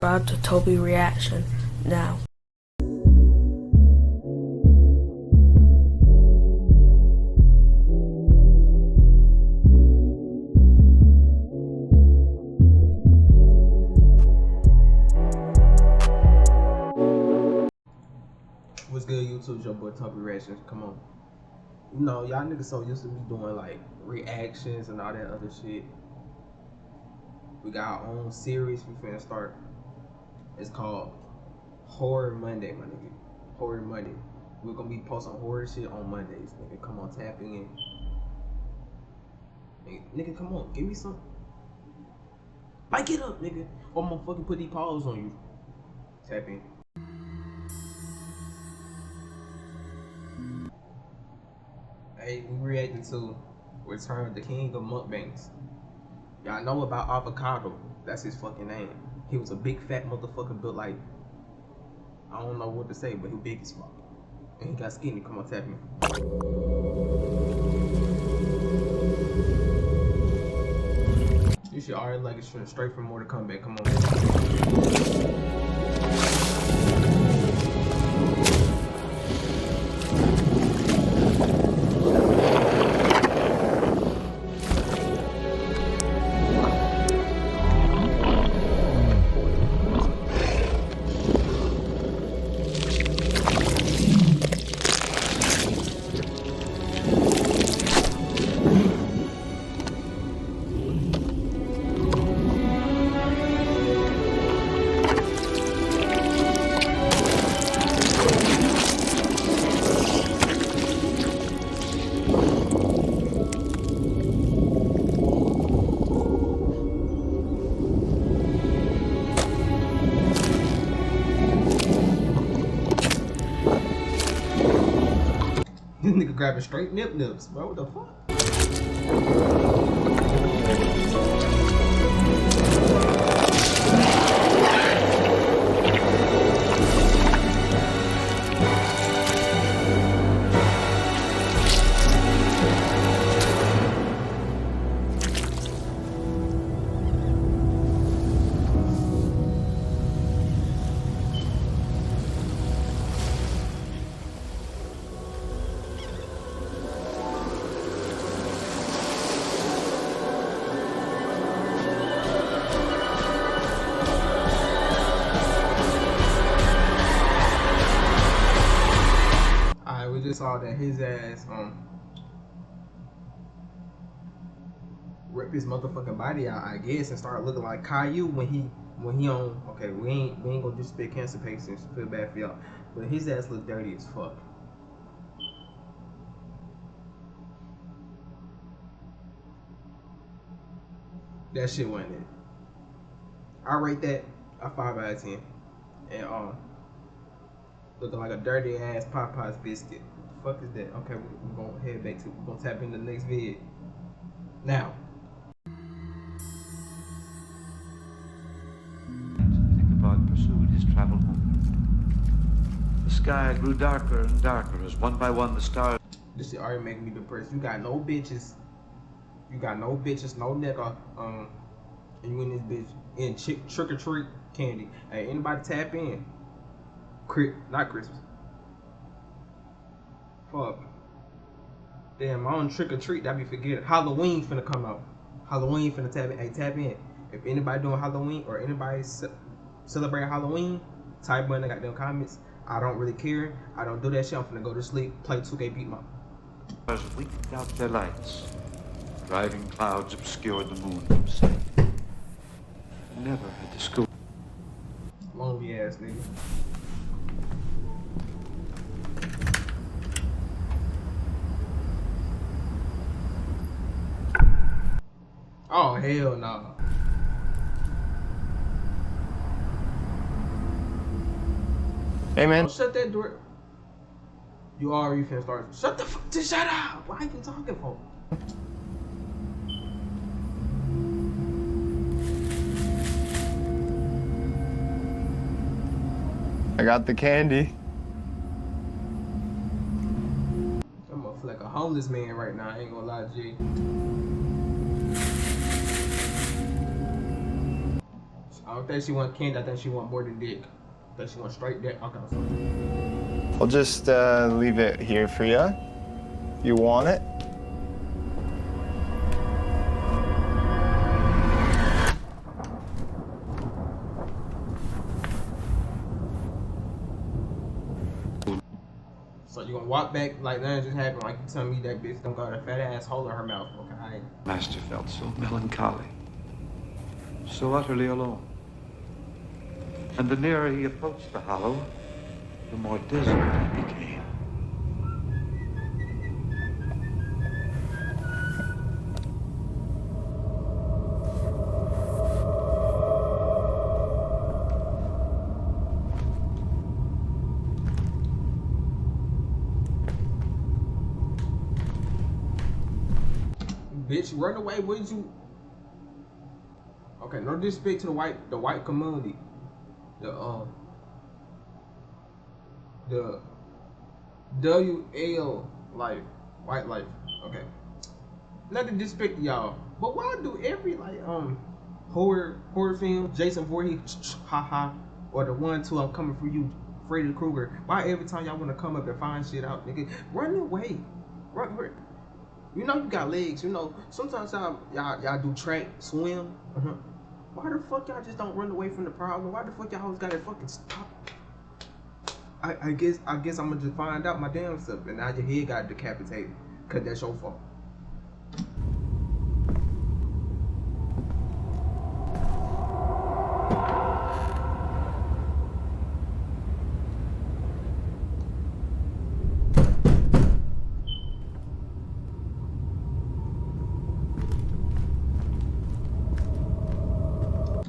Subscribe to Toby Reaction now. What's good, YouTube? It's your boy Toby Reactions. Come on. You know, y'all niggas so used to me doing like reactions and all that other shit. We got our own series we finna start. It's called Horror Monday, my nigga. Horror Monday. We're gonna be posting horror shit on Mondays, nigga. Come on, tap in. Nigga, come on, give me some. Bike it up, nigga. Or I'm gonna fucking put these paws on you. Tap in. Hey, we reacting to Return of the King of Mukbangs. Y'all know about Avocado. That's his fucking name. He was a big fat motherfucker built like, I don't know what to say, but he big as fuck. And he got skinny. Come on, tap me. You should already like it straight from More to Comeback. Come on. This nigga grabbing straight nips, bro. What the fuck? We just saw that his ass rip his motherfucking body out, I guess, and start looking like Caillou when he on. Okay, we ain't gonna disrespect cancer patients. Feel bad for y'all, but his ass look dirty as fuck. That shit wasn't it. I rate that a 5 out of 10, and looking like a dirty ass Popeye's biscuit. What the fuck is that? Okay, we're gonna head back to. We're gonna tap into the next vid. Now. Ichabod pursued his travel home. The sky grew darker and darker as one by one the stars. This shit already making me depressed. You got no bitches. You got no bitches, no nigga. And you in this bitch in trick or treat candy. Hey, anybody tap in? Not Christmas. Fuck. Damn, I on trick or treat. That be forgetting. Halloween finna come out. Halloween finna tap in. Hey, tap in. If anybody doing Halloween or anybody celebrating Halloween, type in the goddamn comments. I don't really care. I don't do that shit. I'm finna go to sleep, play 2K, beat my. Stars winked out their lights. Driving clouds obscured the moon from sight. Never had the school. Lonely ass nigga. Oh, hell no. Hey, man. Oh, shut that door. You already finna start. Shut the fuck. Just shut up. Why are you talking for? I got the candy. I'm a like a homeless man right now. I ain't gonna lie, G. I don't think she want candy. I think she want more than dick. I think she want straight dick. Okay, so. I'll just leave it here for you. You want it? So you gonna walk back like nothing just happened? Like you telling me that bitch don't got a fat ass hole in her mouth? Okay. Master felt so melancholy, so utterly alone. And the nearer he approached the hollow, the more desolate he became. Bitch, run away, would you? Okay, no disrespect to the white community. The WL life, white life. Okay. Nothing disrespect to y'all. But why do every like horror film, Jason Voorhees, haha, or the one too, I'm coming for you, Freddy Krueger, why every time y'all wanna come up and find shit out, nigga? Run away. Run. You know you got legs. You know sometimes y'all do track, swim. Why the fuck y'all just don't run away from the problem? Why the fuck y'all always gotta fucking stop? I guess I'm gonna just find out my damn self, and now your head got decapitated, cause that's your fault.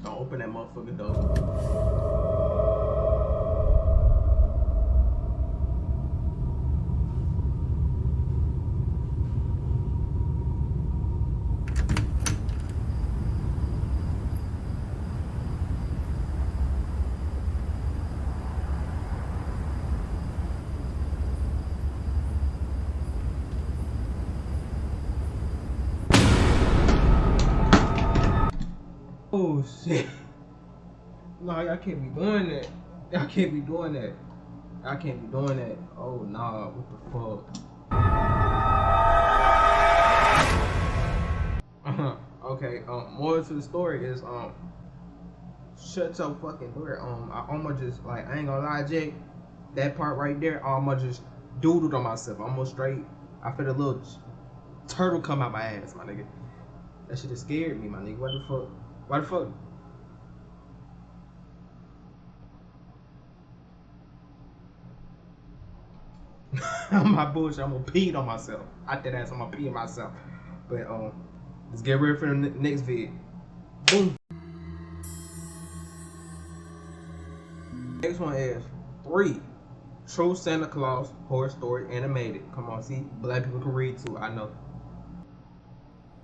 Open that motherfucker door. Oh shit. No, I can't be doing that. I can't be doing that. I can't be doing that. Oh nah, what the fuck? Okay, more to the story is shut your fucking door. I almost just like, I ain't gonna lie, Jay. That part right there, I almost just doodled on myself. Almost straight. I felt a little turtle come out my ass, my nigga. That shit just scared me, my nigga. What the fuck? Why the fuck? I'm my bullshit. I'm gonna pee on myself. I did that. I'm gonna pee on myself. But let's get ready for the next vid. Boom. Next one is 3 True Santa Claus Horror Story Animated. Come on, see, black people can read too. I know.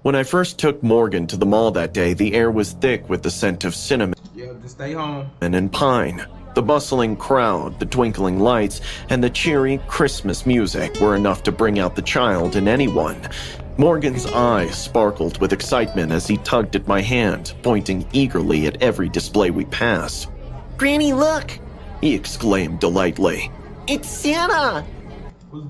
When I first took Morgan to the mall that day, the air was thick with the scent of cinnamon Yeah, just stay home. and pine. The bustling crowd, the twinkling lights, and the cheery Christmas music were enough to bring out the child in anyone. Morgan's eyes sparkled with excitement as he tugged at my hand, pointing eagerly at every display we passed. Granny, look! He exclaimed delightedly. It's Santa! Whose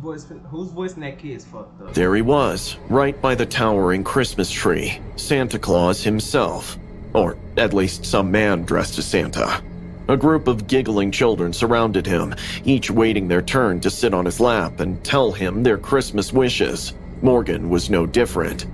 voice in that kid is fucked up? There he was, right by the towering Christmas tree, Santa Claus himself. Or at least some man dressed as Santa. A group of giggling children surrounded him, each waiting their turn to sit on his lap and tell him their Christmas wishes. Morgan was no different.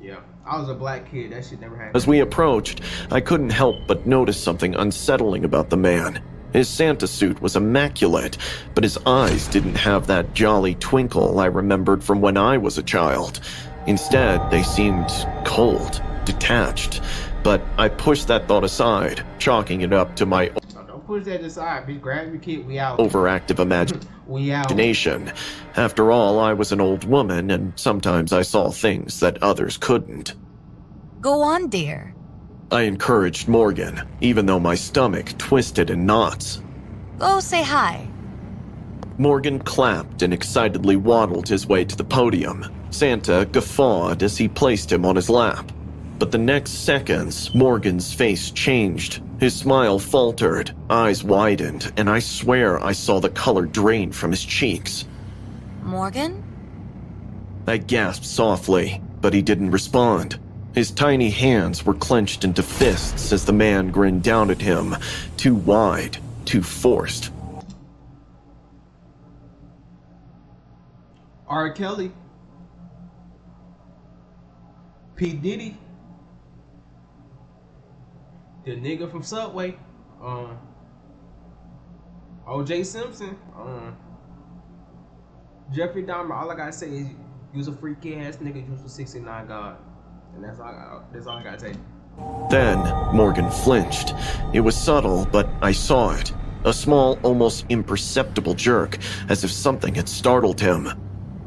Yeah, I was a black kid. That shit never happened. As we approached, I couldn't help but notice something unsettling about the man. His Santa suit was immaculate, but his eyes didn't have that jolly twinkle I remembered from when I was a child. Instead, they seemed cold, detached. But I pushed that thought aside, chalking it up to my Don't push that aside, bitch. Grab your kid. We out. overactive We out. imagination. After all, I was an old woman, and sometimes I saw things that others couldn't. Go on, dear. I encouraged Morgan, even though my stomach twisted in knots. Go say hi. Morgan clapped and excitedly waddled his way to the podium. Santa guffawed as he placed him on his lap. But the next seconds, Morgan's face changed. His smile faltered, eyes widened, and I swear I saw the color drain from his cheeks. Morgan? I gasped softly, but he didn't respond. His tiny hands were clenched into fists as the man grinned down at him, too wide, too forced. R. Kelly, P. Diddy, the nigga from Subway, O.J. Simpson, Jeffrey Dahmer. All I gotta say is you was a freaky ass nigga. You was a 69 God, and that's all I gotta say. Then Morgan flinched. It was subtle, but I saw it. A small, almost imperceptible jerk, as if something had startled him.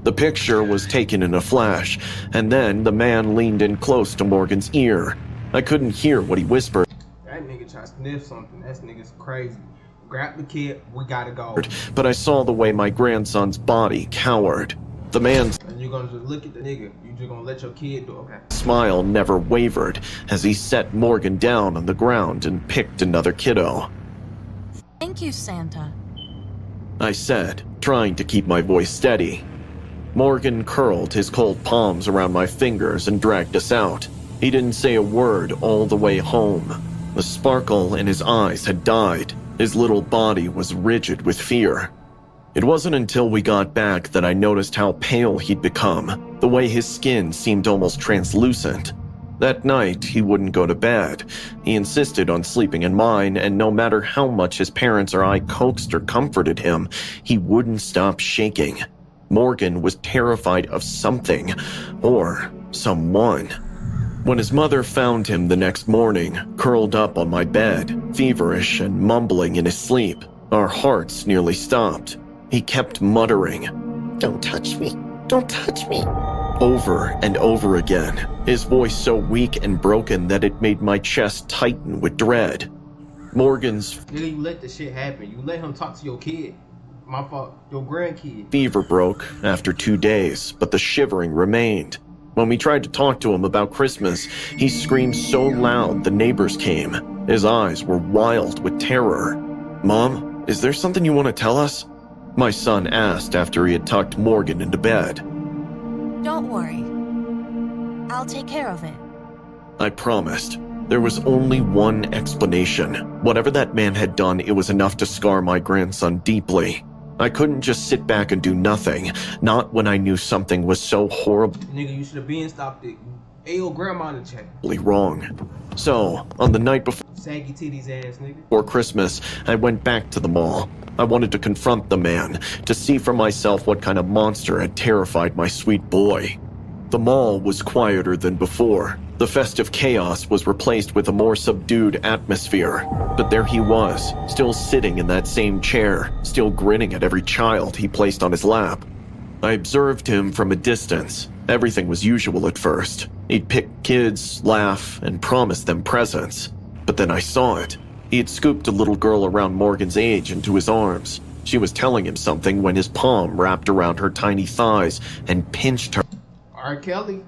The picture was taken in a flash, and then the man leaned in close to Morgan's ear. I couldn't hear what he whispered. That nigga tried to sniff something. That nigga's crazy. Grab the kid. We gotta go. But I saw the way my grandson's body cowered. The man's And you're gonna just look at the nigga. You just gonna let your kid do it. Okay. smile never wavered as he set Morgan down on the ground and picked another kiddo. Thank you, Santa. I said, trying to keep my voice steady. Morgan curled his cold palms around my fingers and dragged us out. He didn't say a word all the way home. The sparkle in his eyes had died. His little body was rigid with fear. It wasn't until we got back that I noticed how pale he'd become, the way his skin seemed almost translucent. That night, he wouldn't go to bed. He insisted on sleeping in mine, and no matter how much his parents or I coaxed or comforted him, he wouldn't stop shaking. Morgan was terrified of something, or someone. When his mother found him the next morning, curled up on my bed, feverish and mumbling in his sleep, our hearts nearly stopped. He kept muttering, Don't touch me. Don't touch me. over and over again, his voice so weak and broken that it made my chest tighten with dread. Morgan's Nigga, you let the shit happen. You let him talk to your kid. My fault. Your grandkid. fever broke after 2 days, but the shivering remained. When we tried to talk to him about Christmas, he screamed so loud the neighbors came. His eyes were wild with terror. "Mom, is there something you want to tell us?" My son asked after he had tucked Morgan into bed. Don't worry. I'll take care of it. I promised. There was only one explanation. Whatever that man had done, it was enough to scar my grandson deeply. I couldn't just sit back and do nothing, not when I knew something was so horribly Nigga, you should have been stopped it. Hey, your grandma in the check. wrong. So, on the night Saggy titties ass nigga. before Christmas, I went back to the mall. I wanted to confront the man, to see for myself what kind of monster had terrified my sweet boy. The mall was quieter than before. The festive chaos was replaced with a more subdued atmosphere. But there he was, still sitting in that same chair, still grinning at every child he placed on his lap. I observed him from a distance. Everything was usual at first. He'd pick kids, laugh, and promise them presents. But then I saw it. He had scooped a little girl around Morgan's age into his arms. She was telling him something when his palm wrapped around her tiny thighs and pinched her. R. Kelly.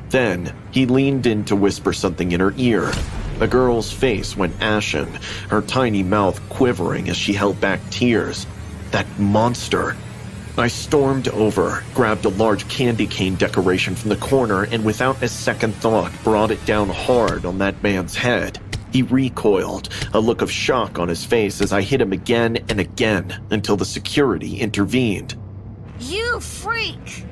Then, he leaned in to whisper something in her ear. The girl's face went ashen, her tiny mouth quivering as she held back tears. That monster. I stormed over, grabbed a large candy cane decoration from the corner, and without a second thought, brought it down hard on that man's head. He recoiled, a look of shock on his face as I hit him again and again until the security intervened. You freak!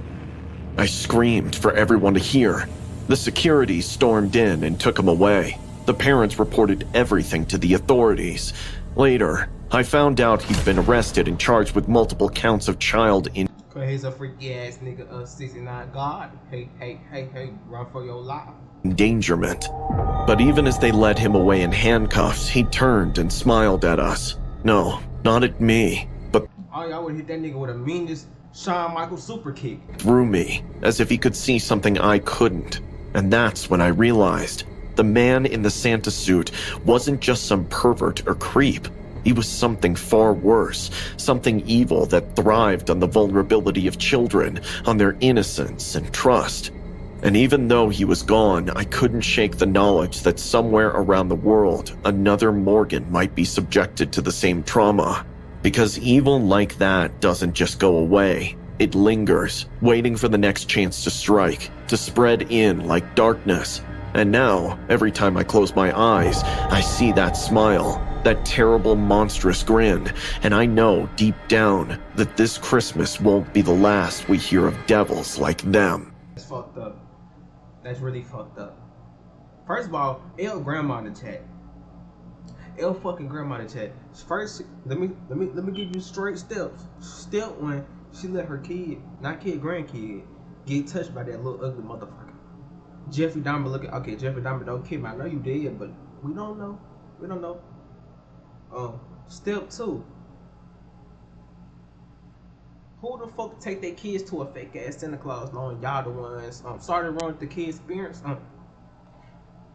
I screamed for everyone to hear. The security stormed in and took him away. The parents reported everything to the authorities. Later, I found out he'd been arrested and charged with multiple counts of child Cause he's a freaky ass nigga, 69 God. Hey, run for your life. endangerment. But even as they led him away in handcuffs, he turned and smiled at us. No, not at me, but Oh, y'all would hit that nigga with a meanest Shawn Michaels super kick. through me, as if he could see something I couldn't. And that's when I realized the man in the Santa suit wasn't just some pervert or creep. He was something far worse, something evil that thrived on the vulnerability of children, on their innocence and trust. And even though he was gone, I couldn't shake the knowledge that somewhere around the world, another Morgan might be subjected to the same trauma. Because evil like that doesn't just go away. It lingers, waiting for the next chance to strike, to spread in like darkness. And now, every time I close my eyes, I see that smile, that terrible monstrous grin, and I know deep down that this Christmas won't be the last we hear of devils like them. That's fucked up. That's really fucked up. First of all, L grandma in the chat. L fucking grandma in the chat. First, let me give you straight steps. Step one, she let her kid, not kid, grandkid, get touched by that little ugly motherfucker. Jeffrey Dahmer looking, okay, Jeffrey Dahmer don't kill me. I know you did, but we don't know. We don't know. Step two. Who the fuck take their kids to a fake ass Santa Claus knowing y'all the ones, sorry to ruin the kids' experience,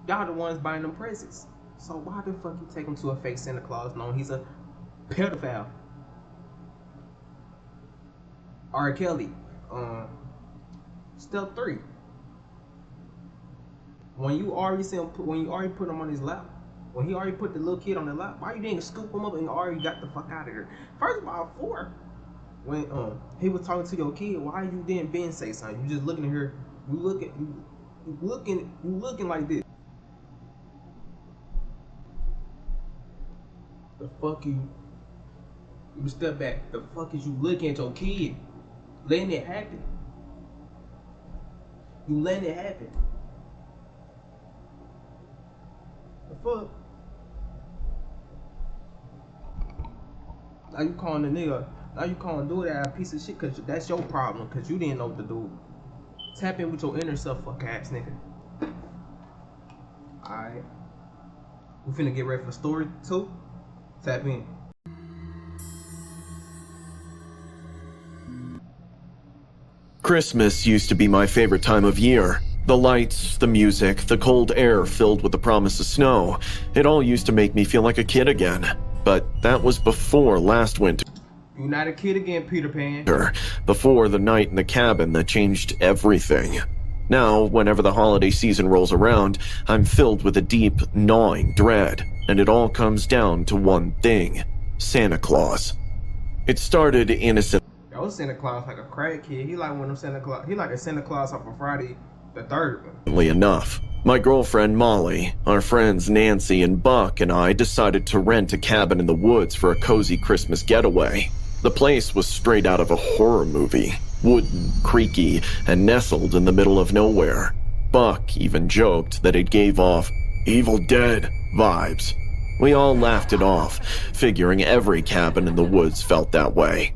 y'all the ones buying them presents. So why the fuck you take him to a fake Santa Claus knowing he's a pedophile? R. Kelly. Step three. When you already put him on his lap, when he already put the little kid on the lap, why you didn't scoop him up and already got the fuck out of here? First of all, four. When he was talking to your kid, why you didn't Ben say something? You just looking at her, you looking like this. The fuck you step back. The fuck is you looking at your kid? Letting it happen. You letting it happen. The fuck? Now you calling the nigga, now you calling dude that a piece of shit cause that's your problem, cause you didn't know what to do. Tap in with your inner self, fuck ass nigga. Alright. We finna get ready for story 2. Tap in. Christmas used to be my favorite time of year. The lights, the music, the cold air filled with the promise of snow. It all used to make me feel like a kid again. But that was before last winter. You're not a kid again, Peter Pan. Before the night in the cabin that changed everything. Now, whenever the holiday season rolls around, I'm filled with a deep, gnawing dread. And it all comes down to one thing. Santa Claus. It started innocent. That was Santa Claus like a crack kid. He like one of them Santa Claus. He like a Santa Claus off of Friday the 3rd. Enough. My girlfriend Molly, our friends Nancy and Buck, and I decided to rent a cabin in the woods for a cozy Christmas getaway. The place was straight out of a horror movie. Wooden, creaky, and nestled in the middle of nowhere. Buck even joked that it gave off Evil Dead vibes. We all laughed it off, figuring every cabin in the woods felt that way.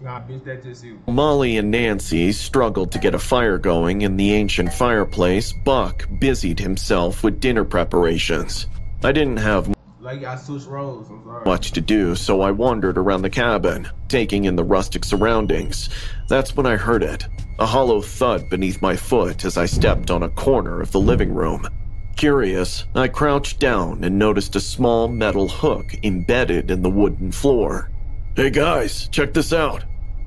Nah, bitch, that's just you. Molly and Nancy struggled to get a fire going in the ancient fireplace. Buck busied himself with dinner preparations. I didn't have like I switched roles, I'm sorry. Much to do, so I wandered around the cabin, taking in the rustic surroundings. That's when I heard it, a hollow thud beneath my foot as I stepped on a corner of the living room. Curious, I crouched down and noticed a small metal hook embedded in the wooden floor. Hey guys, check this out.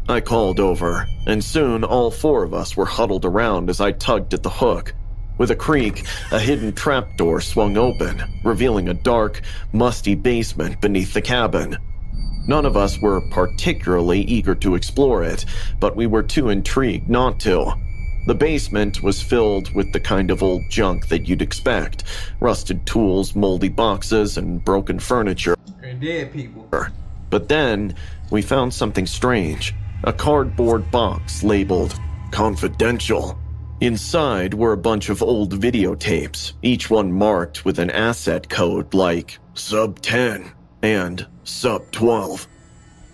I called over, and soon all 4 of us were huddled around as I tugged at the hook. With a creak, a hidden trapdoor swung open, revealing a dark, musty basement beneath the cabin. None of us were particularly eager to explore it, but we were too intrigued not to. The basement was filled with the kind of old junk that you'd expect. Rusted tools, moldy boxes, and broken furniture. And dead people. But then, we found something strange. A cardboard box labeled Confidential. Inside were a bunch of old videotapes, each one marked with an asset code like Sub 10 and Sub 12.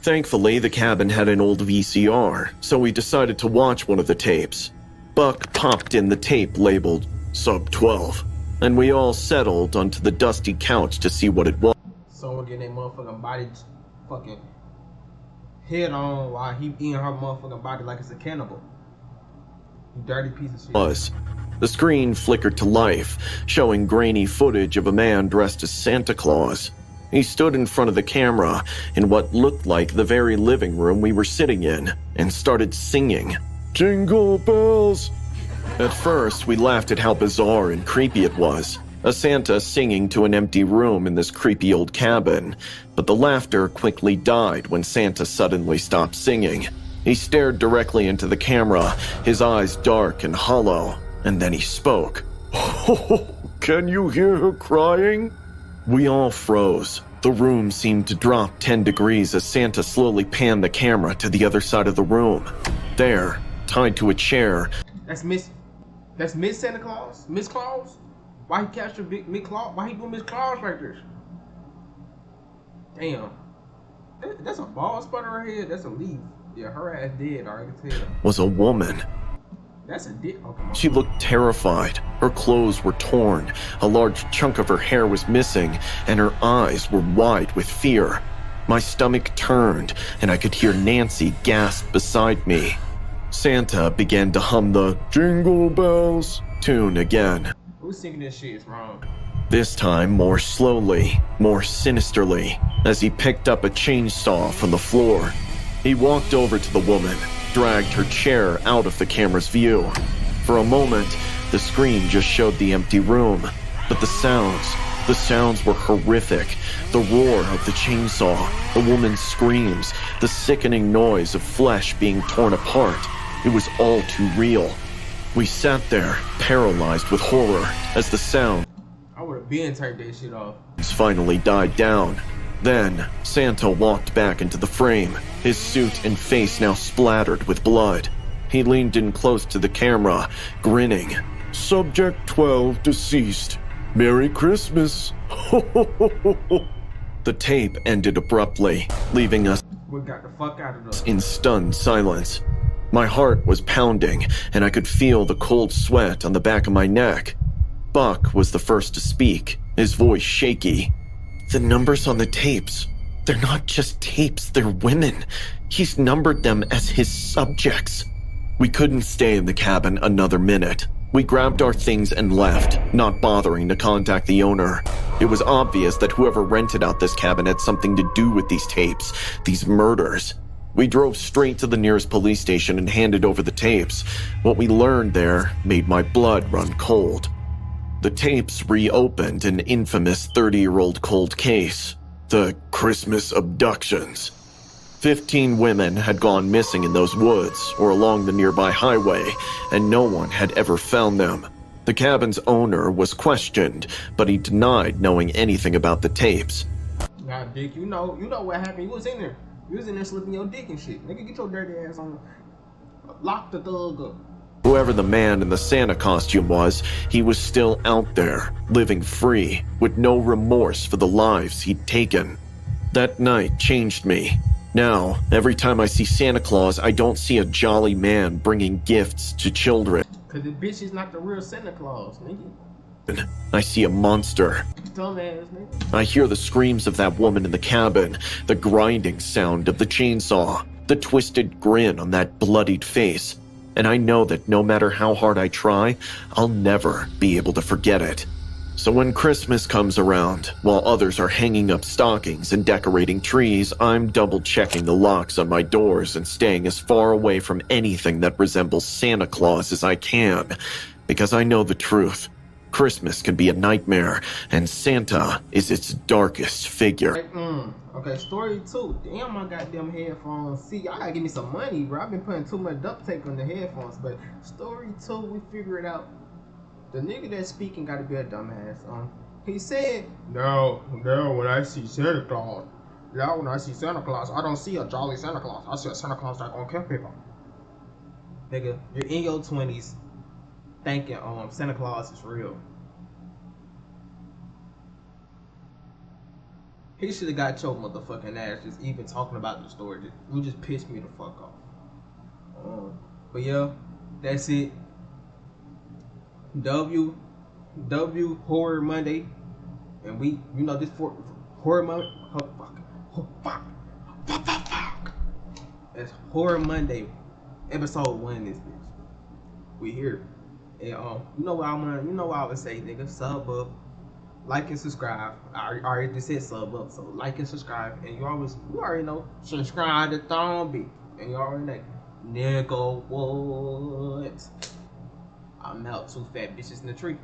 Thankfully, the cabin had an old VCR, so we decided to watch one of the tapes. Buck popped in the tape labeled Sub 12, and we all settled onto the dusty couch to see what it was. Someone getting their motherfucking body fucking head on while he eating her motherfucking body like it's a cannibal. You dirty piece of shit. The screen flickered to life, showing grainy footage of a man dressed as Santa Claus. He stood in front of the camera in what looked like the very living room we were sitting in and started singing, Jingle bells, At first, we laughed at how bizarre and creepy it was. A Santa singing to an empty room in this creepy old cabin. But the laughter quickly died when Santa suddenly stopped singing. He stared directly into the camera, his eyes dark and hollow, and then he spoke. "Oh, can you hear her crying?" We all froze. The room seemed to drop 10 degrees as Santa slowly panned the camera to the other side of the room. There, tied to a chair. That's Miss Santa Claus? Miss Claus? Why he captured Miss Claus? Why he doing Miss Claus right there? Damn. That's a ball spot right here. That's a leaf. Yeah, her ass dead, I can tell. Was a woman. That's a dick. Okay. She looked terrified. Her clothes were torn, a large chunk of her hair was missing, and her eyes were wide with fear. My stomach turned, and I could hear Nancy gasp beside me. Santa began to hum the Jingle Bells tune again. Who's singing this shit is wrong. This time more slowly, more sinisterly, as he picked up a chainsaw from the floor. He walked over to the woman, dragged her chair out of the camera's view. For a moment, the screen just showed the empty room, but the sounds were horrific. The roar of the chainsaw, the woman's screams, the sickening noise of flesh being torn apart. It was all too real. We sat there, paralyzed with horror, as the sound I would have been turned that shit off. finally died down. Then, Santa walked back into the frame, his suit and face now splattered with blood. He leaned in close to the camera, grinning. "Subject 12 deceased. Merry Christmas." The tape ended abruptly, leaving us We got the fuck out of there. in stunned silence. My heart was pounding, and I could feel the cold sweat on the back of my neck. Buck was the first to speak, his voice shaky. "The numbers on the tapes, they're not just tapes, they're women. He's numbered them as his subjects." We couldn't stay in the cabin another minute. We grabbed our things and left, not bothering to contact the owner. It was obvious that whoever rented out this cabin had something to do with these tapes, these murders. We drove straight to the nearest police station and handed over the tapes. What we learned there made my blood run cold. The tapes reopened an infamous 30-year-old cold case, the Christmas abductions. 15 women had gone missing in those woods or along the nearby highway, and no one had ever found them. The cabin's owner was questioned, but he denied knowing anything about the tapes. Nah, dick, you know what happened. You was in there. You was in there slipping your dick and shit. Nigga, get your dirty ass on. Lock the thug up. Whoever the man in the Santa costume was, he was still out there, living free, with no remorse for the lives he'd taken. That night changed me. Now, every time I see Santa Claus, I don't see a jolly man bringing gifts to children. Cause the bitch is not the real Santa Claus, nigga. I see a monster. Dumbass, nigga. I hear the screams of that woman in the cabin, the grinding sound of the chainsaw, the twisted grin on that bloodied face. And I know that no matter how hard I try, I'll never be able to forget it. So when Christmas comes around, while others are hanging up stockings and decorating trees, I'm double-checking the locks on my doors and staying as far away from anything that resembles Santa Claus as I can, because I know the truth. Christmas can be a nightmare, and Santa is its darkest figure. Okay, story 2. Damn, my goddamn headphones. See, y'all gotta give me some money, bro. I've been putting too much duct tape on the headphones, but story 2, we figure it out. The nigga that's speaking gotta be a dumbass. He said, No, when I see Santa Claus. Now when I see Santa Claus, I don't see a jolly Santa Claus. I see a Santa Claus that gonna kill people. Nigga, you're in your 20s thinking Santa Claus is real. He should have got your motherfucking ass just even talking about the story. You just pissed me the fuck off. But yeah, that's it. W Horror Monday, and we, this for Horror Monday. Fuck. It's Horror Monday, episode 1. This bitch. We here, and you know what I would say, nigga. Sub up, like and subscribe. I already just said sub up, so like and subscribe, and you already know, subscribe to Thomby, and you already know, nigga what. I melt two fat bitches in the tree.